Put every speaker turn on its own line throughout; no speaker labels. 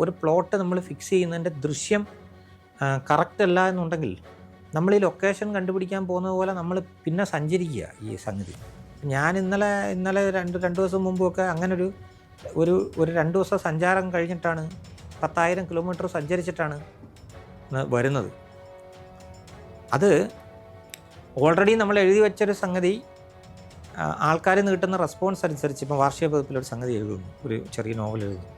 ഒരു പ്ലോട്ട് നമ്മൾ ഫിക്സ് ചെയ്യുന്നതിൻ്റെ ദൃശ്യം കറക്റ്റ് അല്ല എന്നുണ്ടെങ്കിൽ നമ്മൾ ഈ ലൊക്കേഷൻ കണ്ടുപിടിക്കാൻ പോകുന്നത് പോലെ നമ്മൾ പിന്നെ സഞ്ചരിക്കുക ഈ സംഗതി. ഞാൻ ഇന്നലെ രണ്ട് ദിവസം മുമ്പൊക്കെ അങ്ങനെ ഒരു 2 ദിവസം സഞ്ചാരം കഴിഞ്ഞിട്ടാണ് 10,000 കിലോമീറ്റർ സഞ്ചരിച്ചിട്ടാണ് വരുന്നത്. അത് ഓൾറെഡി നമ്മൾ എഴുതി വെച്ചൊരു സംഗതി ആൾക്കാർ നീട്ടുന്ന റെസ്പോൺസ് അനുസരിച്ച് ഇപ്പോൾ വാർഷിക പതിപ്പിലൊരു സംഗതി എഴുതുന്നു, ഒരു ചെറിയ നോവൽ എഴുതുന്നു.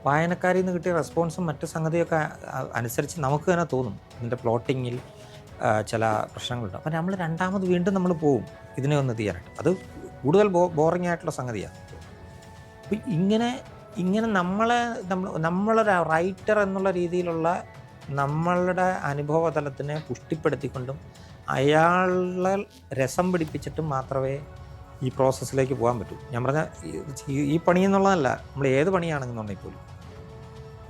വായനക്കാരിൽ നിന്ന് കിട്ടിയ റെസ്പോൺസും മറ്റ് സംഗതിയൊക്കെ അനുസരിച്ച് നമുക്ക് തന്നെ തോന്നും ഇതിൻ്റെ പ്ലോട്ടിങ്ങിൽ ചില പ്രശ്നങ്ങളുണ്ട്. അപ്പോൾ നമ്മൾ രണ്ടാമത് വീണ്ടും നമ്മൾ പോവും ഇതിനെ ഒന്ന് ചെയ്യാനായിട്ട്. അത് കൂടുതൽ ബോറിംഗ് ആയിട്ടുള്ള സംഗതിയാണ്. അപ്പോൾ ഇങ്ങനെ നമ്മളൊരു റൈറ്റർ എന്നുള്ള രീതിയിലുള്ള നമ്മളുടെ അനുഭവ തലത്തിനെ പുഷ്ടിപ്പെടുത്തിക്കൊണ്ടും അയാളെ രസം പിടിപ്പിച്ചിട്ടും മാത്രമേ ഈ പ്രോസസ്സിലേക്ക് പോകാൻ പറ്റൂ. ഞാൻ പറഞ്ഞ ഈ പണി എന്നുള്ളതല്ല, നമ്മൾ ഏത് പണിയാണെന്നുണ്ടെങ്കിൽ പോലും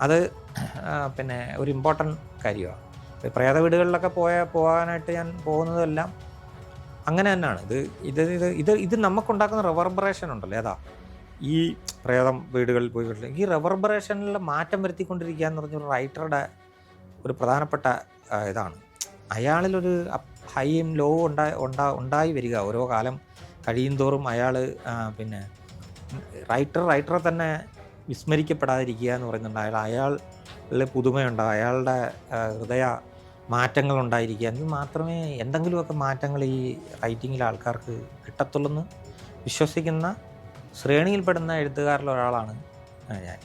അത് പിന്നെ ഒരു ഇമ്പോർട്ടൻറ്റ് കാര്യമാണ്. പ്രേത വീടുകളിലൊക്കെ പോകാനായിട്ട് ഞാൻ പോകുന്നതെല്ലാം അങ്ങനെ തന്നെയാണ്. ഇത് നമുക്കുണ്ടാക്കുന്ന റിവർബറേഷൻ ഉണ്ടല്ലോ, ഏതാ ഈ പ്രേതം വീടുകളിൽ പോയി ഈ റിവർബറേഷനിൽ മാറ്റം വരുത്തിക്കൊണ്ടിരിക്കുക എന്ന് പറഞ്ഞൊരു റൈറ്ററുടെ ഒരു പ്രധാനപ്പെട്ട ഇതാണ്. അയാളിലൊരു ഹൈയും ലോ ഉണ്ടായി വരിക ഓരോ കാലം കഴിയും തോറും. അയാൾ പിന്നെ റൈറ്ററെ തന്നെ വിസ്മരിക്കപ്പെടാതിരിക്കുക എന്ന് പറയുന്നുണ്ട്. അയാളുടെ പുതുമയുണ്ട്, അയാളുടെ ഹൃദയ മാറ്റങ്ങളുണ്ടായിരിക്കുക. എങ്കിൽ മാത്രമേ എന്തെങ്കിലുമൊക്കെ മാറ്റങ്ങൾ ഈ റൈറ്റിങ്ങിൽ ആൾക്കാർക്ക് കിട്ടത്തുള്ളൂ എന്ന് വിശ്വസിക്കുന്ന ശ്രേണിയിൽപ്പെടുന്ന എഴുത്തുകാരിലൊരാളാണ് ഞാൻ.